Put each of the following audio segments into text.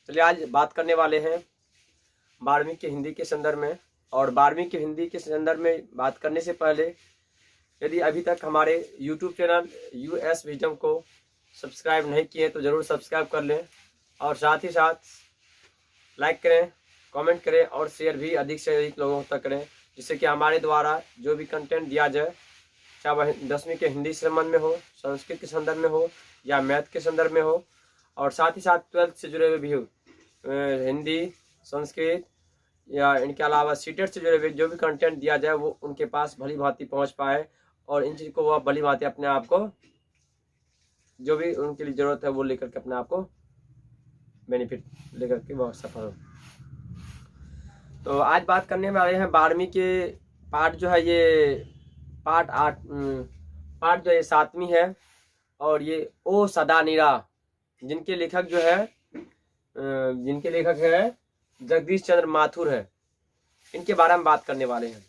चलिए आज बात करने वाले हैं 12वीं के हिंदी के संदर्भ में। और 12वीं के हिंदी के संदर्भ में बात करने से पहले यदि अभी तक हमारे YouTube चैनल US विजडम को सब्सक्राइब नहीं किए तो ज़रूर सब्सक्राइब कर लें और साथ ही साथ लाइक करें, कमेंट करें और शेयर भी अधिक से अधिक लोगों तक करें, जिससे कि हमारे द्वारा जो भी कंटेंट दिया जाए, चाहे वह 10वीं के हिंदी संबंध में हो, संस्कृत के संदर्भ में हो या मैथ के संदर्भ में हो, और साथ ही साथ 12th से जुड़े हुए भी हो, हिंदी, संस्कृत या इनके अलावा सीटेट से जुड़े हुए जो भी कंटेंट दिया जाए वो उनके पास भली भांति पहुंच पाए और इन चीज़ को वह भली भांति अपने आप को जो भी उनके लिए ज़रूरत है वो लेकर के अपने आप को बेनिफिट लेकर के वह सफल हो। तो आज बात करने वाले हैं 12वीं के पार्ट जो है ये पार्ट 8 पार्ट जो है 7वीं है और ये ओ सदा निरा, जिनके लेखक जो है जिनके लेखक है जगदीश चंद्र माथुर है, इनके बारे में बात करने वाले हैं।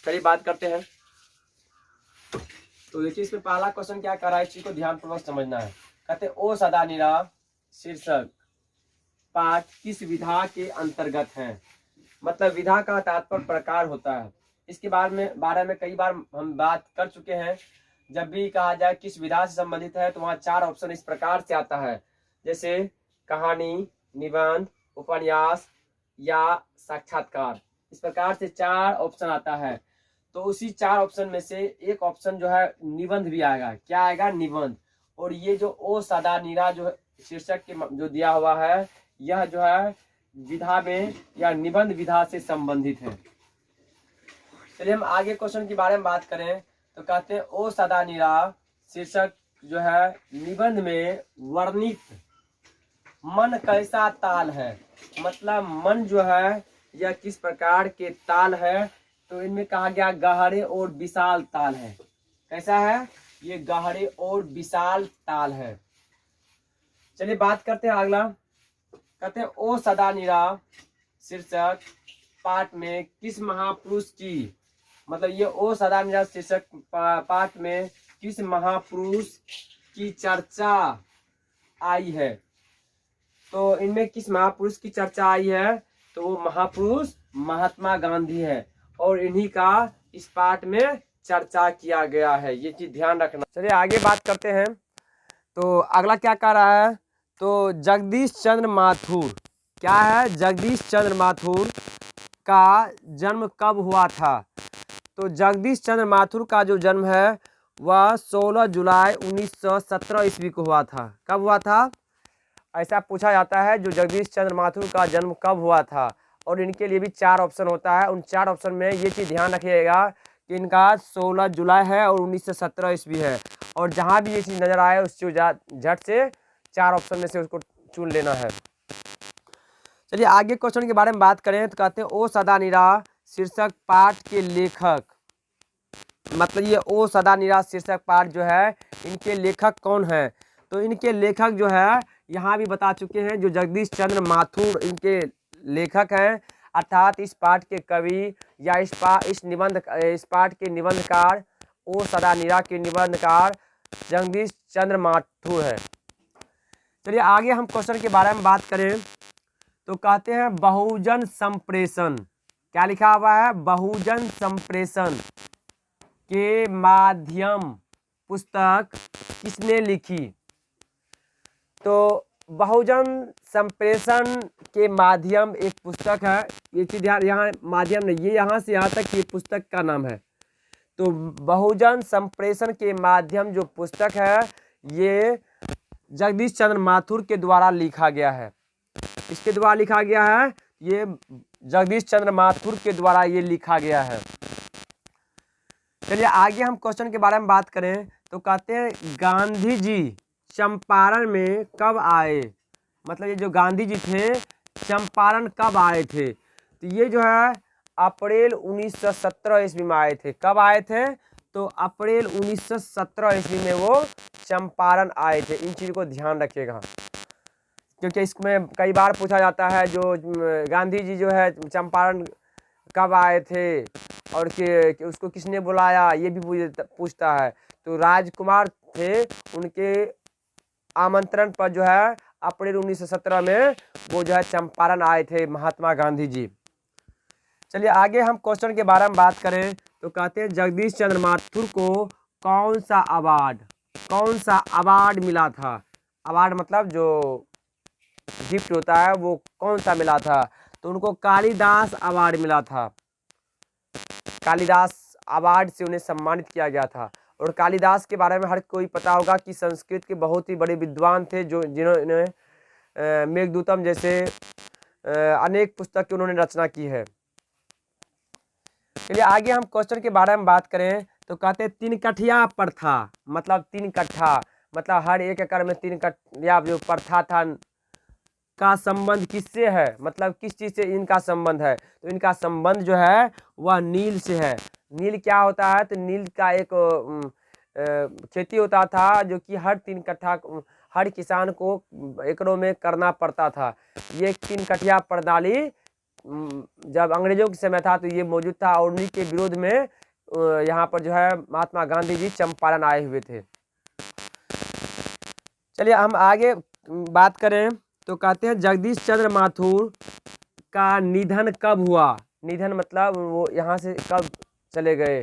चलिए बात करते हैं। तो देखिए इसमें पहला क्वेश्चन क्या कर रहा है, इस चीज को ध्यानपूर्वक समझना है। कहते ओ सदा निरा शीर्षक पाठ किस विधा के अंतर्गत है। मतलब विधा का तात्पर्य प्रकार होता है। इसके बारे में कई बार हम बात कर चुके हैं। जब भी कहा जाए किस विधा से संबंधित है तो वहाँ 4 ऑप्शन इस प्रकार से आता है, जैसे कहानी, निबंध, उपन्यास या साक्षात्कार। इस प्रकार से 4 ऑप्शन आता है। तो उसी 4 ऑप्शन में से एक ऑप्शन जो है निबंध भी आएगा। क्या आएगा? निबंध। और ये जो ओ सदा निरा जो शीर्षक के जो दिया हुआ है यह जो है विधा में या निबंध विधा से संबंधित है। चलिए हम आगे क्वेश्चन के बारे में बात करें तो कहते हैं ओ सदा निरा शीर्षक जो है निबंध में वर्णित मन कैसा ताल है। मतलब मन जो है यह किस प्रकार के ताल है, तो इनमें कहा गया गहरे और विशाल ताल है। कैसा है? ये गहरे और विशाल ताल है। चलिए बात करते हैं अगला। कहते हैं ओ सदा निरा शीर्षक पाठ में किस महापुरुष की, मतलब ये ओ सदा निरा शीर्षक पाठ में किस महापुरुष की चर्चा आई है। तो इनमें किस महापुरुष की चर्चा आई है, तो वो महापुरुष महात्मा गांधी है और इन्हीं का इस पाठ में चर्चा किया गया है। ये चीज ध्यान रखना। चलिए आगे बात करते हैं। तो अगला क्या कह रहा है, तो जगदीश चंद्र माथुर। क्या है? जगदीश चंद्र माथुर का जन्म कब हुआ था। तो जगदीश चंद्र माथुर का जो जन्म है वह 16 जुलाई 1917 ईस्वी को हुआ था। कब हुआ था ऐसा पूछा जाता है, जो जगदीश चंद्र माथुर का जन्म कब हुआ था। और इनके लिए भी 4 ऑप्शन होता है। उन 4 ऑप्शन में ये चीज़ ध्यान रखिएगा कि इनका 16 जुलाई है और 1917 ईस्वी है। और जहाँ भी ये चीज़ नज़र आए उस चीज़ झट से 4 ऑप्शन में से उसको चुन लेना है। चलिए आगे क्वेश्चन के बारे में बात करें तो कहते हैं ओ सदा निरा शीर्षक पाठ के लेखक। मतलब ये ओ सदा निरा शीर्षक पाठ जो है इनके लेखक कौन है। तो इनके लेखक जो है यहाँ भी बता चुके हैं, जो जगदीश चंद्र माथुर इनके लेखक हैं। अर्थात इस पाठ के कवि या इस पाठ के निबंधकार ओ सदा निरा के निबंधकार जगदीश चंद्र माथुर है। चलिए आगे हम क्वेश्चन के बारे में बात करें तो कहते हैं बहुजन संप्रेषण। क्या लिखा हुआ है? बहुजन संप्रेषण के माध्यम पुस्तक किसने लिखी। तो बहुजन संप्रेषण के माध्यम एक पुस्तक है। ये चीज यहाँ माध्यम नहीं, ये यहाँ से यहाँ तक ये पुस्तक का नाम है। तो बहुजन संप्रेषण के माध्यम जो पुस्तक है ये जगदीश चंद्र माथुर के द्वारा लिखा गया है। इसके द्वारा लिखा गया है, ये जगदीश चंद्र माथुर के द्वारा ये लिखा गया है। चलिए आगे हम क्वेश्चन के बारे में बात करें तो कहते हैं गांधी जी चंपारण में कब आए। मतलब ये जो गांधी जी थे चंपारण कब आए थे। तो ये जो है अप्रैल 1917 ईस्वी में आए थे। कब आए थे? तो अप्रैल 1917 ईस्वी में वो चंपारण आए थे। इन चीज़ों को ध्यान रखिएगा क्योंकि इसमें कई बार पूछा जाता है जो गांधी जी जो है चंपारण कब आए थे और कि उसको किसने बुलाया, ये भी पूछता है। तो राजकुमार थे, उनके आमंत्रण पर जो है अप्रैल 1917 में वो जो है चंपारण आए थे महात्मा गांधी जी। चलिए आगे हम क्वेश्चन के बारे में बात करें तो कहते हैं जगदीश चंद्र माथुर को कौन सा अवार्ड मिला था। अवार्ड मतलब जो गिफ्ट होता है वो कौन सा मिला था, तो उनको कालिदास अवार्ड मिला था। कालिदास अवार्ड से उन्हें सम्मानित किया गया था। और कालिदास के बारे में हर कोई पता होगा कि संस्कृत के बहुत ही बड़े विद्वान थे, जो जिन्होंने मेघदूतम जैसे अनेक पुस्तक की उन्होंने रचना की है। चलिए आगे हम क्वेश्चन के बारे में बात करें तो कहते हैं 3 कठिया प्रथा, मतलब 3 कट्ठा मतलब हर 1 एकड़ में 3 कट्ठा जो प्रथा था का संबंध किससे है, मतलब किस चीज़ से इनका संबंध है, तो इनका संबंध जो है वह नील से है। नील क्या होता है, तो नील का एक खेती होता था जो कि हर 3 कट्ठा हर किसान को एकड़ों में करना पड़ता था। ये 3 कठिया प्रणाली जब अंग्रेजों के समय था तो ये मौजूद था, और उन्हीं के विरोध में यहाँ पर जो है महात्मा गांधी जी चंपारण आए हुए थे। चलिए हम आगे बात करें तो कहते हैं जगदीश चंद्र माथुर का निधन कब हुआ। निधन मतलब वो यहाँ से कब चले गए,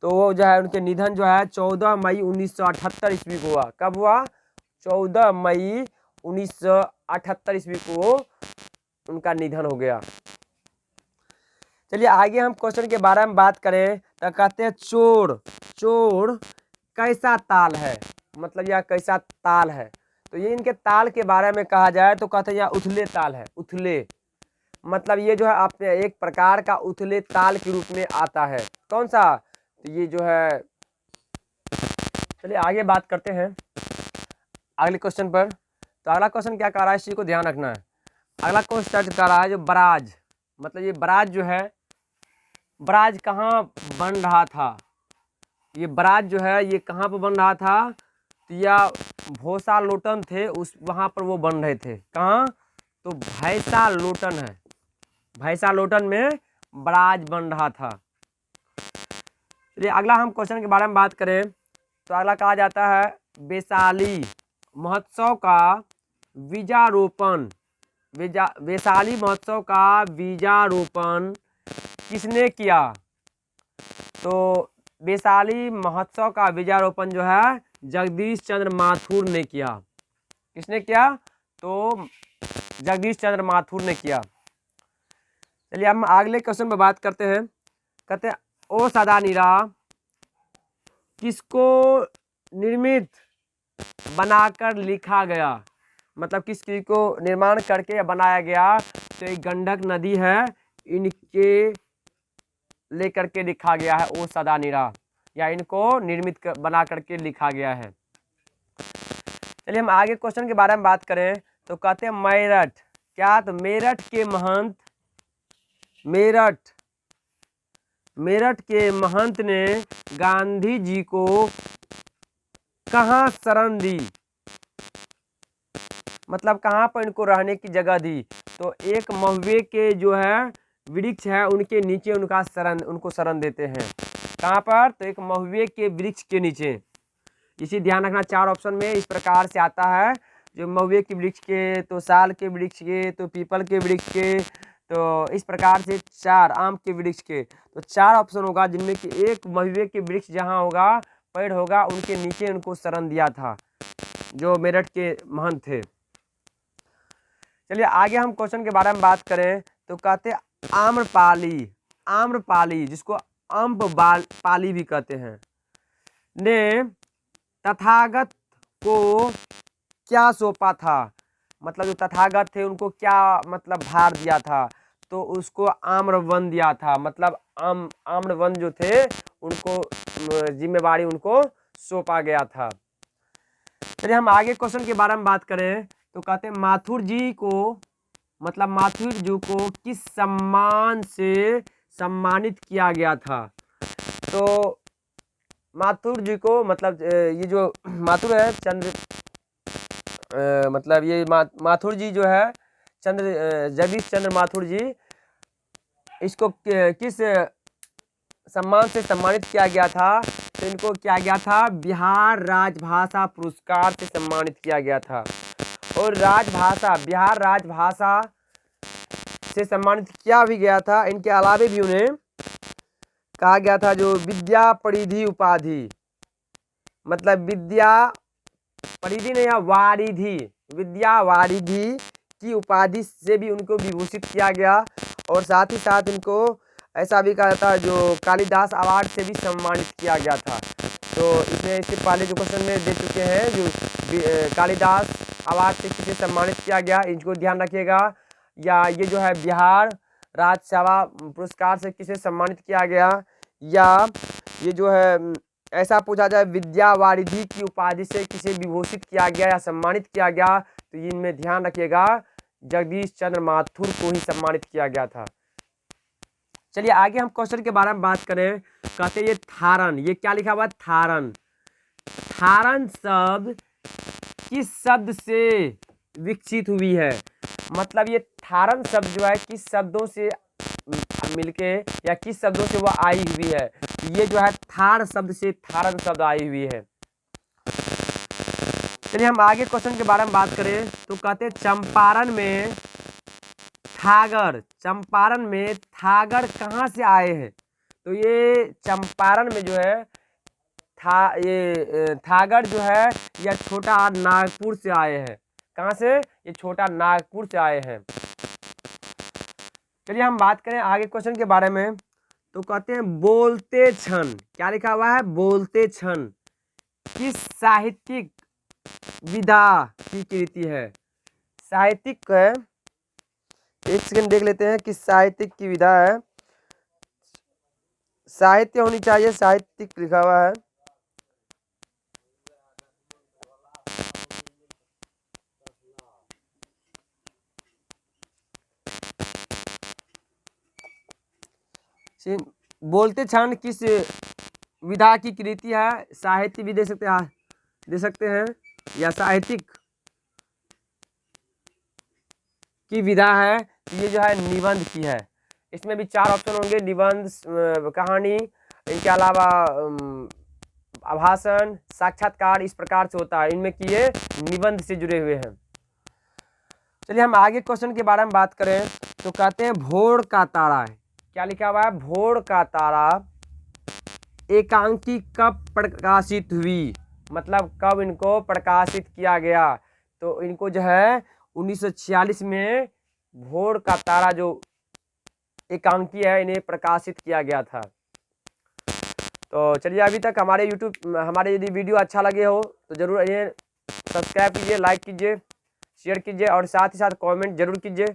तो वो जो है उनके निधन जो है 14 मई 1978 ईस्वी को हुआ। कब हुआ, 14 मई 1978 ईस्वी को उनका निधन हो गया। चलिए आगे हम क्वेश्चन के बारे में बात करें तो कहते हैं चोर कैसा ताल है, मतलब यह कैसा ताल है, तो ये इनके ताल के बारे में कहा जाए तो कहते हैं यह उथले ताल है। उथले मतलब ये जो है अपने एक प्रकार का उथले ताल के रूप में आता है। कौन सा, तो ये जो है। चलिए आगे बात करते हैं अगले क्वेश्चन पर। तो अगला क्वेश्चन क्या कर रहा है, इसी को ध्यान रखना है। अगला क्वेश्चन कर रहा है जो बराज, मतलब ये बराज जो है, बराज कहाँ बन रहा था, ये बराज जो है ये कहाँ पर बन रहा था, तो यह भोसा लोटन थे उस वहाँ पर वो बन रहे थे। कहाँ, तो भैंसा लोटन है, भैंसा लोटन में बराज बन रहा था। चलिए अगला हम क्वेश्चन के बारे में बात करें तो अगला कहा जाता है वैशाली महोत्सव का बीजारोपण। वैशाली महोत्सव का बीजारोपण किसने किया, तो वैशाली महोत्सव का बीजारोपण जो है जगदीश चंद्र माथुर ने किया। किसने किया, तो जगदीश चंद्र माथुर ने किया। चलिए हम अगले क्वेश्चन पर बात करते हैं। कहते हैं ओ सदा नीरा किसको निर्मित बनाकर लिखा गया, मतलब किस चीज को निर्माण करके या बनाया गया, तो एक गंडक नदी है, इनके लेकर के लिखा गया है ओ सदा नीरा, या इनको निर्मित बना करके लिखा गया है। चलिए हम आगे क्वेश्चन के बारे में बात करें तो कहते हैं मेरठ, क्या, तो मेरठ के महंत, मेरठ के महंत ने गांधी जी को कहाँ शरण दी, मतलब कहाँ पर इनको रहने की जगह दी, तो एक महुए के जो है वृक्ष है उनके नीचे उनको शरण देते हैं। कहाँ पर, तो एक महुए के वृक्ष के नीचे। इसी ध्यान रखना 4 ऑप्शन में इस प्रकार से आता है, जो महुए के वृक्ष के, तो साल के वृक्ष के, तो पीपल के वृक्ष के, तो इस प्रकार से 4 आम के वृक्ष के, तो 4 ऑप्शन होगा जिनमें कि एक महुए के वृक्ष जहाँ होगा पेड़ होगा उनके नीचे उनको शरण दिया था जो मेरठ के महंत थे। चलिए आगे हम क्वेश्चन के बारे में बात करें तो कहते हैं आम्रपाली जिसको अम्बपाली भी कहते हैं, ने तथागत को क्या सौंपा था, मतलब जो तथागत थे उनको क्या मतलब भार दिया था, तो उसको आम्रवन दिया था, मतलब आम्रवन जो थे उनको जिम्मेवारी उनको सौंपा गया था। चलिए हम आगे क्वेश्चन के बारे में बात करें तो कहते हैं माथुर जी को, मतलब माथुर जी को किस सम्मान से सम्मानित किया गया था, तो माथुर जी को, मतलब ये जो माथुर है मतलब ये माथुर जी जो है जगदीश चंद्र माथुर जी, इसको किस सम्मान से सम्मानित किया गया था, तो इनको किया गया था बिहार राजभाषा पुरस्कार से सम्मानित किया गया था। और राजभाषा, बिहार राजभाषा से सम्मानित किया भी गया था। इनके अलावे भी उन्हें कहा गया था जो विद्या परिधि उपाधि, मतलब विद्या परिधि नहीं, वारिधि, विद्या वारिधि की उपाधि से भी उनको विभूषित किया गया। और साथ ही साथ इनको ऐसा भी कहा जाता है जो कालिदास अवार्ड से भी सम्मानित किया गया था। तो इसमें इससे पहले जो क्वेश्चन में दे चुके हैं, जो कालिदास अवार्ड से किसे सम्मानित किया गया, इनको ध्यान रखिएगा। या ये जो है बिहार राज्य सेवा पुरस्कार से किसे सम्मानित किया गया, या ये जो है ऐसा पूछा जाए विद्या वारिधि की उपाधि से किसे विभूषित किया गया या सम्मानित किया गया, तो इनमें ध्यान रखिएगा जगदीश चंद्र माथुर को ही सम्मानित किया गया था। चलिए आगे हम क्वेश्चन के बारे में बात करें। कहते हैं ये थारन, ये क्या लिखा हुआ है, थारन। थारन शब्द किस शब्द से विकसित हुई है, मतलब ये थारन शब्द जो है किस शब्दों से मिलके या किस शब्दों से वह आई हुई है। ये जो है थार शब्द से थारन शब्द आई हुई है। चलिए हम आगे क्वेश्चन के बारे में बात करें तो कहते हैं चंपारण में थागर, चंपारण में थागर कहाँ से आए हैं। तो ये चंपारण में जो है ये थागर जो है यह छोटा नागपुर से आए हैं। कहाँ से, ये छोटा नागपुर से आए हैं। चलिए हम बात करें आगे क्वेश्चन के बारे में तो कहते हैं बोलते क्षण, क्या लिखा हुआ है, बोलते क्षण किस साहित्यिक विधा की कृति है। साहित्यिक है, एक सेकंड देख लेते हैं किस साहित्यिक की विधा है। साहित्य होनी चाहिए, साहित्यिक लिखा हुआ है। बोलते क्षण किस विधा की कृति है, साहित्य भी दे सकते हैं या साहित्यिक की विधा है। ये जो है निबंध की है। इसमें भी 4 ऑप्शन होंगे, निबंध, कहानी, इनके अलावा आभाषण, साक्षात्कार, इस प्रकार से होता है। इनमें कि ये निबंध से जुड़े हुए हैं। चलिए हम आगे क्वेश्चन के बारे में बात करें तो कहते हैं भोर का तारा, क्या लिखा हुआ है, भोर का तारा एकांकी कब प्रकाशित हुई, मतलब कब इनको प्रकाशित किया गया। तो इनको जो है 1946 में भोर का तारा जो एकांकी है इन्हें प्रकाशित किया गया था। तो चलिए अभी तक हमारे हमारे यदि वीडियो अच्छा लगे हो तो जरूर इन्हें सब्सक्राइब कीजिए, लाइक कीजिए, शेयर कीजिए और साथ ही साथ कमेंट जरूर कीजिए।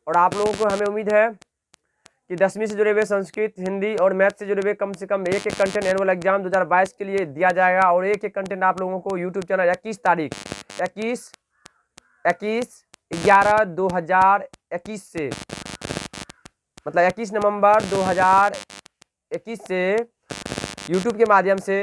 और आप लोगों को हमें उम्मीद है कि 10वीं से जुड़े हुए संस्कृत, हिंदी और मैथ से जुड़े हुए कम से कम एक कंटेंट एनुअल एग्जाम 2022 के लिए दिया जाएगा। और एक कंटेंट आप लोगों को यूट्यूब चैनल 21/11/2021 से, मतलब 21 नवंबर 2021 से यूट्यूब के माध्यम से